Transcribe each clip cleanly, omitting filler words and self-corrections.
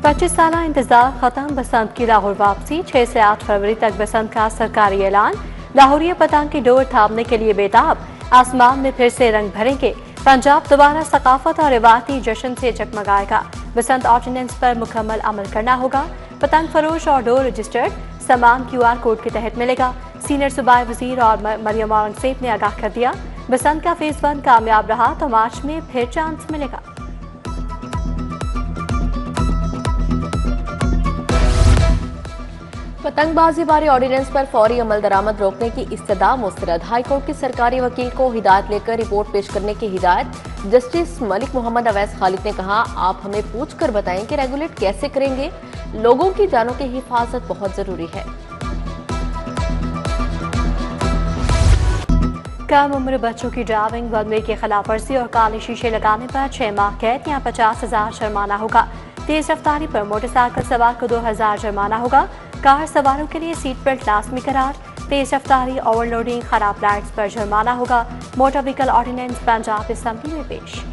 25 साल इंतजार खत्म, बसंत की लाहौर वापसी। 6 से 8 फरवरी तक बसंत का सरकारी ऐलान। लाहौरिया पतंग की डोर थामने के लिए बेताब, आसमान में फिर से रंग भरेंगे। पंजाब दोबारा सकाफत और रिवायती जश्न से जगमगाएगा। बसंत ऑर्डिनेंस पर मुकम्मल अमल करना होगा। पतंग फरोश और डोर रजिस्टर्ड सामान QR कोड के तहत मिलेगा। सीनियर सूबाई वजीर और मरियम औरंगजेब ने आगाह कर दिया, बसंत का फेज 1 कामयाब रहा तो मार्च में फिर चांस मिलेगा। पतंगबाजी बारी ऑर्डिनेंस पर फौरी अमल दरामद रोकने की इस्तदा मुस्तरद। हाईकोर्ट के सरकारी वकील को हिदायत लेकर रिपोर्ट पेश करने की हिदायत। जस्टिस मलिक मोहम्मद अवैस खालिद ने कहा, आप हमें पूछकर बताएं कि रेगुलेट कैसे करेंगे। लोगों की जानों की हिफाजत बहुत जरूरी है। कम उम्र बच्चों की ड्राइविंग, वन-वे की खिलाफ वर्जी और काले शीशे लगाने पर 6 माह कैद या 50,000 जुर्माना होगा। तेज रफ्तारी पर मोटरसाइकिल सवार को 2,000 जुर्माना होगा। कार सवारों के लिए सीट बेल्ट लाजमी करार। तेज रफ्तारी, ओवरलोडिंग, खराब लाइट्स पर जुर्माना होगा। Motor vehicle ordinance Punjab assembly में पेश।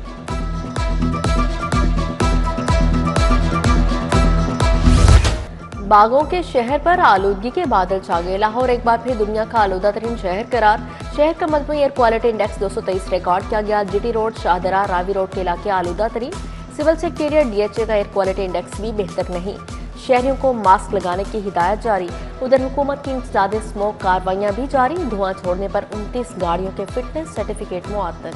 बागों के शहर पर आलूदगी के बादल छा गए। लाहौर एक बार फिर दुनिया का आलूदा तरीन शहर करार। शहर का मजमूई एयर क्वालिटी इंडेक्स 223 रिकॉर्ड किया गया। GT road, Shahdara, Ravi road के इलाके आलूदा तरीन। सिविल सेक्रेटेरिएट DHA का एयर क्वालिटी इंडेक्स भी बेहतर नहीं। शहरियों को मास्क लगाने की हिदायत जारी। उधर हुकूमत की इंसदादे स्मोक कार्रवाइयां भी जारी। धुआं छोड़ने पर 29 गाड़ियों के फिटनेस सर्टिफिकेट मुअत्तल।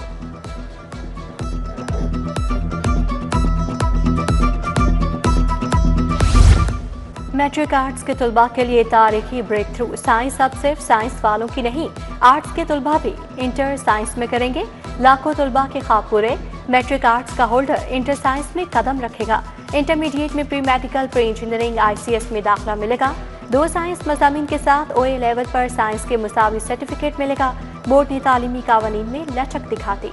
मैट्रिक आर्ट्स के तुलबा के लिए तारीखी ब्रेक थ्रू। साइंस अब सिर्फ साइंस वालों की नहीं, आर्ट्स के तुलबा भी इंटर साइंस में करेंगे। लाखों तुलबा के ख्वाब पूरे। मैट्रिक आर्ट्स का होल्डर इंटर साइंस में कदम रखेगा। इंटरमीडिएट में pre medical, pre engineering, ICS में दाखिला मिलेगा। 2 साइंस मज़ामीन के साथ OA लेवल पर साइंस के मुसावी सर्टिफिकेट मिलेगा। बोर्ड ने तालीमी कावानीन में लचक दिखाती।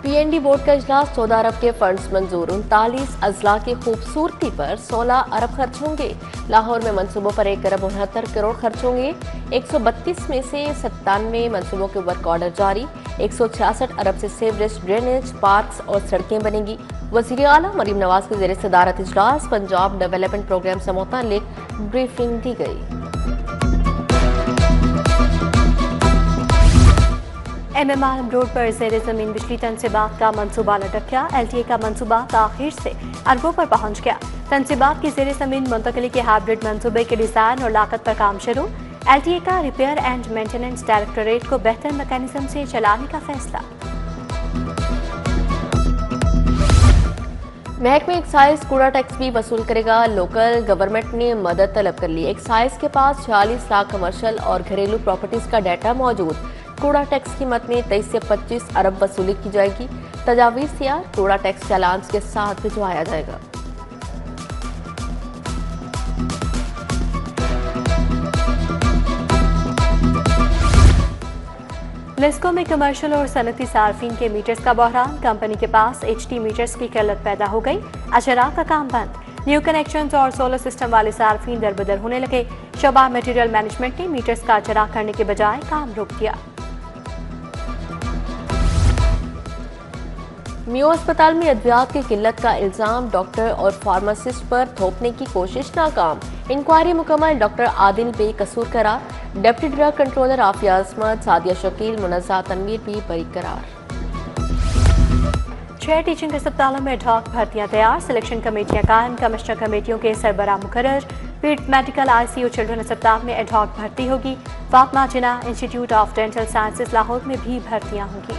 PND बोर्ड का इजलास। 14 अरब के फंड्स मंजूर। 39 अजला की खूबसूरती पर 16 अरब खर्च होंगे। लाहौर में मंसूबों पर 1 अरब 69 करोड़ खर्च होंगे। 132 में से 97 मंसूबों के वर्क ऑर्डर जारी। 166 अरब से सीवरेज, ड्रेनेज, पार्क्स और सड़कें बनेंगी। वज़ीर आला मरीम नवाज के ज़ेर सदारत इजलास पंजाब डेवलपमेंट प्रोग्राम से मुताल्लिक ब्रीफिंग दी गई। MM आलम रोड पर ज़ेरे ज़मीन बिजली तनसीबात का मंसूबा लटक गया। LTA का मंसूबा ताखीर से अरबों पर पहुंच गया। तनसीबात की ज़ेरे ज़मीन मुंतकली के हाइब्रिड मंसूबे के डिज़ाइन और लागत पर काम शुरू। LTA का रिपेयर एंड मेंटेनेंस डायरेक्टोरेट को बेहतर मैकेनिज्म से चलाने का फैसला। महकमे एक्साइज कूड़ा टैक्स भी वसूल करेगा। लोकल गवर्नमेंट ने मदद तलब कर ली। एक्साइज के पास 46 लाख कमर्शियल और घरेलू प्रॉपर्टीज का डाटा मौजूद। कूड़ा टैक्स कीमत में 23 से 25 अरब वसूली की जाएगी। तजावीज़ तैयार, कूड़ा टैक्स चालान्स के साथ भिजवाया जाएगा। लिस्को में कमर्शियल और सनती सार्फिन के मीटर्स का बहरान। कंपनी के पास HT मीटर्स की किल्लत पैदा हो गई। अजरा का काम बंद। न्यू कनेक्शंस और सोलर सिस्टम वाले सार्फिन दरबदर होने लगे। शोबा मटेरियल मैनेजमेंट ने मीटर्स का अजरा करने के बजाय काम रोक दिया। मियो अस्पताल में अद्वियात की किल्लत का इल्जाम। डॉक्टर और फार्मासिस्ट पर थोपने की कोशिश नाकाम। इंक्वायरी मुकम्मल। डॉक्टर आदिल बेकसूर करार। डिप्टी ड्रग कंट्रोलर आफिया असमत, सादिया शकील, मुनज़्ज़ा तनवीर भी बरी करार। 6 टीचिंग अस्पतालों में एडहॉक भर्तियां तैयार। सिलेक्शन कमेटियां कायम। कमिश्नर कमेटियों के सरबराह मुकर्रर। पीट मेडिकल ICU चिल्ड्रन अस्पताल में एडहॉक भर्ती होगी। Fatima Jinnah institute of dental sciences Lahore में भी भर्तियां होंगी।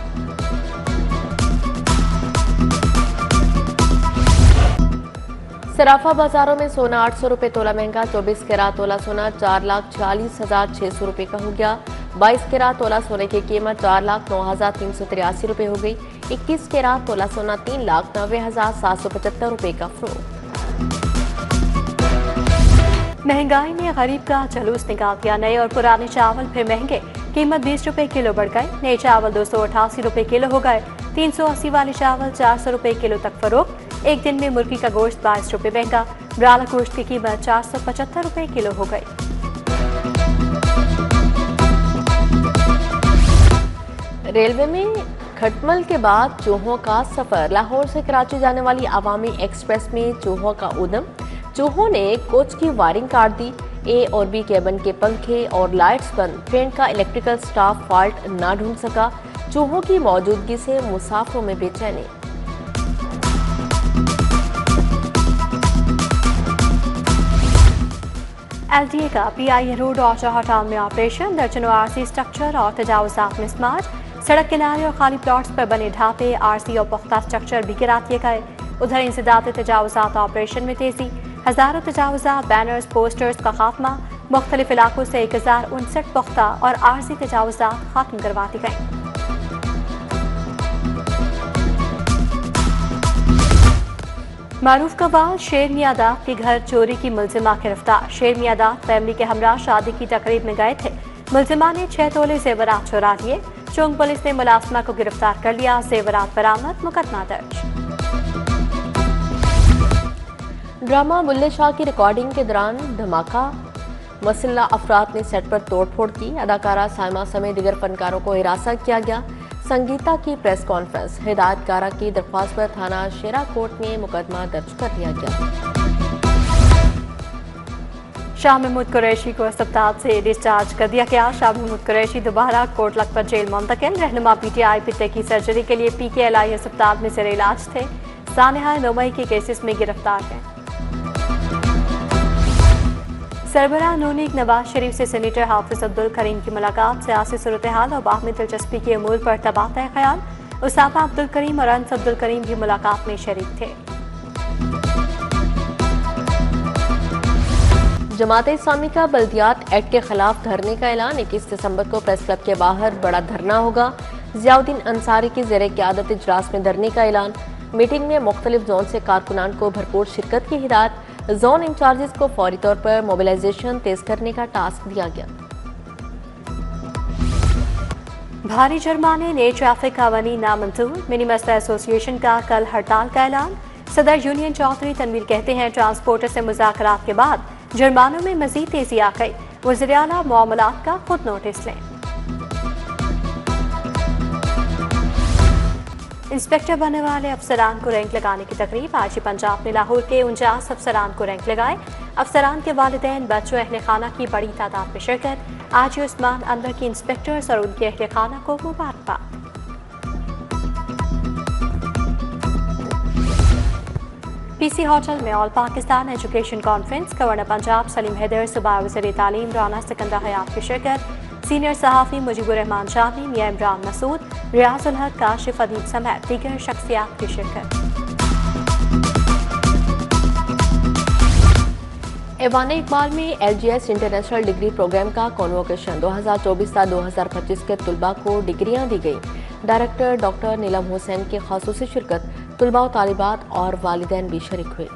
सराफा बाजारों में सोना 800 रुपए तोला महंगा। 24 कैरात तोला सोना 4,46,600 रुपए का हो गया। 22 कैरात तोला सोने की कीमत 4,09,383 रुपए हो गई। 21 कैरात तोला सोना 3,90,775 रुपए का फरोख्त। महंगाई ने गरीब का जुलूस निकाल दिया। नए और पुराने चावल फिर महंगे। कीमत 20 रुपए किलो बढ़ गई। नए चावल 288 रुपए किलो हो गए। 380 वाले चावल 400 रुपए किलो तक फरोख्त। एक दिन में मुर्गी का गोश्त 22 रुपए महंगा, ब्राला गोश्त की कीमत 475 रुपए किलो हो गई। रेलवे में खटमल के बाद चूहों का सफर। लाहौर से कराची जाने वाली अवामी एक्सप्रेस में चूहों का उद्यम। चूहों ने कोच की वायरिंग काट दी। ए और बी केबिन के पंखे और लाइट्स बंद। ट्रेन का इलेक्ट्रिकल स्टाफ फॉल्ट ना ढूंढ सका। चूहों की मौजूदगी से मुसाफिरों में बेचैनी। LDA का PIA रोड और जौहर टाउन में ऑपरेशन। दर्जनों RC स्ट्रक्चर और तजावुजात में स्मार्ट। सड़क किनारे और खाली प्लॉट्स पर बने ढाबे, RC और पुख्ता स्ट्रक्चर भी गिरा दिए गए। उधर इंसदाद तजावुजात ऑपरेशन में तेजी। हजारों तजावुजात, बैनर्स, पोस्टर्स का खात्मा। मुख्तलिफ इलाकों से 1059 पुख्ता और RC तजावुजात खात्म करवा दी गई। मारूफ कवाल शेर मियादाद के घर चोरी की मुलजिमा गिरफ्तार। शेर मियादाद फैमिली के हमरा शादी की तकरीब में गए थे। मुलजिमा ने 6 तोले जेवरात चुरा लिए। चौंग पुलिस ने मुलाजमा को गिरफ्तार कर लिया। जेवरात बरामद, मुकदमा दर्ज। ड्रामा बुल्ले शाह की रिकॉर्डिंग के दौरान धमाका। मुसल्ला अफराद ने सेट पर तोड़फोड़ की। अदाकारा साइमा समेत दीगर फनकारों को हिरासत किया गया। संगीता की प्रेस कॉन्फ्रेंस। हिदायतकारा की दरख्वास्त पर थाना शेरा कोर्ट में मुकदमा दर्ज कर दिया गया। शाह महमूद कुरैशी को अस्पताल से डिस्चार्ज कर दिया गया। शाह महमूद कुरैशी दोबारा कोट लखपत जेल मुंतकिल। रहनुमा PTI पित्ते की सर्जरी के लिए PKLI अस्पताल में जेर इलाज थे। सानेहा 9 मई के केसेस में गिरफ्तार हैं। सरबराह नून लीग नवाज शरीफ से सेनेटर हाफिज अब्दुल करीम की मुलाकात। सियासी सूरत हाल और बाहमी दिलचस्पी के अमूर पर तबादला ख्याल। उसामा अब्दुल करीम और अनस अब्दुल करीम भी मुलाकात में शरीक थे। जमात इस्लामी का बल्दियात एक्ट के खिलाफ धरने का ऐलान। 21 दिसंबर को प्रेस क्लब के बाहर बड़ा धरना होगा। जियाउद्दीन अंसारी की ज़ेरे क़यादत इजलास में धरने का ऐलान। मीटिंग में मुख्तलिफ जोन से कारकुनान को भरपूर शिरकत की हिदायत। जोन इंचार्जेस को फौरी तौर पर मोबिलाइजेशन तेज करने का टास्क दिया गया। भारी जुर्माने, नए ट्रैफिक कानून नामंजूर। मिनी मसला एसोसिएशन का कल हड़ताल का ऐलान। सदर यूनियन चौधरी तनवीर कहते हैं ट्रांसपोर्टर से मुज़ाकरात के बाद जुर्मानों में मजीद तेजी आ गई। वज़ीर आला मामलात का खुद नोटिस लें। इंस्पेक्टर बनने वाले अफसरान को रैंक लगाने की तकरीब। आज ही पंजाब में लाहौर के 49 अफसरान को रैंक लगाए। अफसरान के वालिदैन, बच्चों, अहले खाना की बड़ी तादाद में शिरकत। आज उस्मान अनवर की इंस्पेक्टर्स और उनके अहले खाना को मुबारकबाद। PC होटल में all Pakistan education conference. Governor Punjab Salim Haider, सूबा वज़ीर तालीम राना सिकंदर हयात की शिरकत। सीनियर सहाफ़ी मुजीबुर रहमान शामी, मियां इमरान मसूद, रियाजुल हक, काशिफ अदीब समेत दीगर शख्सियात की शिरकत। ऐवान इकबाल में LGS इंटरनेशनल डिग्री प्रोग्राम का कॉन्वोकेशन। 2024 से 2025 के तुलबा को डिग्रियां दी गई। डायरेक्टर डॉक्टर नीलम हुसैन की खासूसी शिरकत। तुलबा व तालिबात और वालिदैन भी शरीक हुए।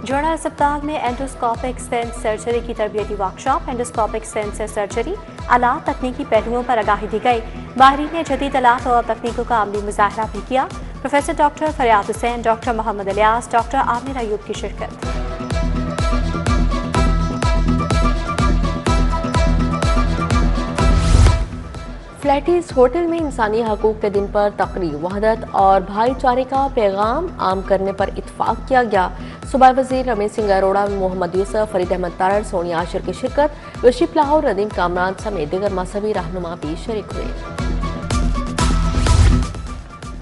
जोड़ा अस्पताल में एंडोस्कोपिक स्टेंट सर्जरी की तरबियती वर्कशॉप। एंडोस्कोपिक स्टेंट से सर्जरी, आलात, तकनीकी पहलुओं पर आगाही दी गई। माहिरीन ने जदीद आलात और तकनीकों का अमली मुजाहरा भी किया। प्रोफेसर डॉक्टर फरियाद हुसैन, डॉक्टर मोहम्मद इलियास, डॉक्टर आमिर अयूब की शिरकत। फ्लैटिस होटल में इंसानी हकूक के दिन पर तकरीब। वहदत और भाईचारे का पैगाम आम करने पर इत्फाक किया गया। सूबाई वज़ीर रमेश सिंह अरोड़ा, मोहम्मद यूसुफ, फरीद अहमद तारड़, सोनिया आशिर की शिरकत। रशीद लाहौर, नदीम कामरान समेत दीगर मजहबी रहनुमा भी शरीक हुए।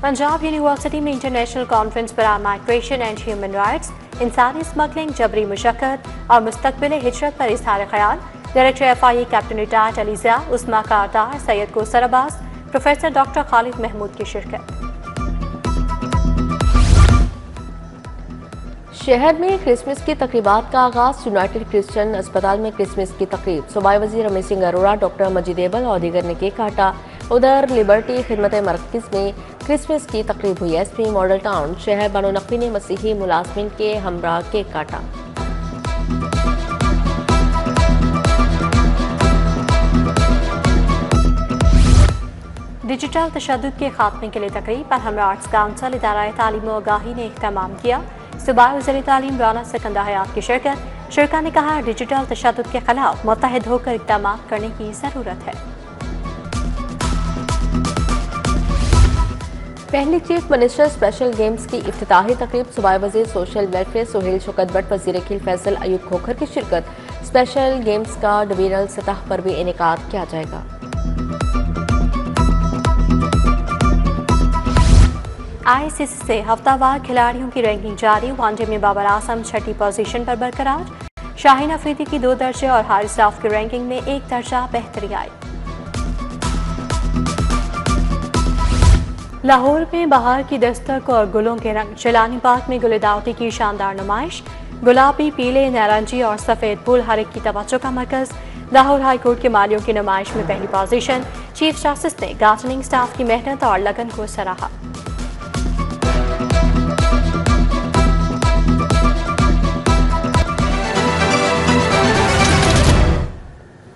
पंजाब यूनिवर्सिटी में इंटरनेशनल कॉन्फ्रेंस पर माइग्रेशन एंड ह्यूमन राइट्स, इंसानी स्मगलिंग, जबरी मुशक्कत और मुस्तकबिल हिजरत पर इज़हार ख्याल। Director FIA captain retired Aliza, Usma Kardar, Syed Kausar Abbas, professor doctor Khalid Mahmood की शिरकत। शहर में क्रिसमस की तकरीबात का आगाज। यूनाइटेड क्रिश्चियन अस्पताल में क्रिसमस की तकरीब। सूबाई वज़ीर रमेश सिंह अरोड़ा, डॉक्टर मजीद एबल और दीगर ने केक काटा। उधर लिबर्टी खिदमत मरकज़ में क्रिसमस की तकरीब हुई। SP मॉडल टाउन शहर बानो नकवी ने मसीही मुलाजमिन के हमरा केक काटा। डिजिटल तशद्दुद के खात्मे के लिए तकरीब पर हमरा आर्ट्स काउंसिल इदारा तालीम व आगाही ने इख्तिमाम किया। सूबाई वज़ीर तालीम राना सिकंदर हयात की शिरकत ने कहा, डिजिटल तशद्दुद के खिलाफ मुत्तहिद होकर इक़दाम करने की ज़रूरत है। पहली चीफ मिनिस्टर स्पेशल गेम्स की इफ्तिताही तकरीब सूबाई वज़ीर सोशल वेलफेयर सुहेल शौकत भट्ट, वज़ीर खिल फैसल अयूब खोखर की शिरकत। स्पेशल गेम्स का डिवीजनल सतह पर भी इनेकाद किया जाएगा। ICC से हफ्तावार खिलाड़ियों की रैंकिंग जारी। वनडे में बाबर आजम 6ठी पोजीशन पर बरकरार। शाहीन अफरीदी की 2 दर्जे और हारिस राउफ की रैंकिंग में 1 दर्जा बेहतरी आई। लाहौर में बहार की दस्तक और गुलों के रंग। जिलानी पार्क में गुलदावती की शानदार नुमाइश। गुलाबी, पीले, नारंगी और सफेद फूल हर एक की तवज्जो का मरकज। लाहौर हाई कोर्ट के मालियों की नुमाइश में पहली पोजीशन। चीफ जस्टिस ने गार्डनिंग स्टाफ की मेहनत और लगन को सराहा।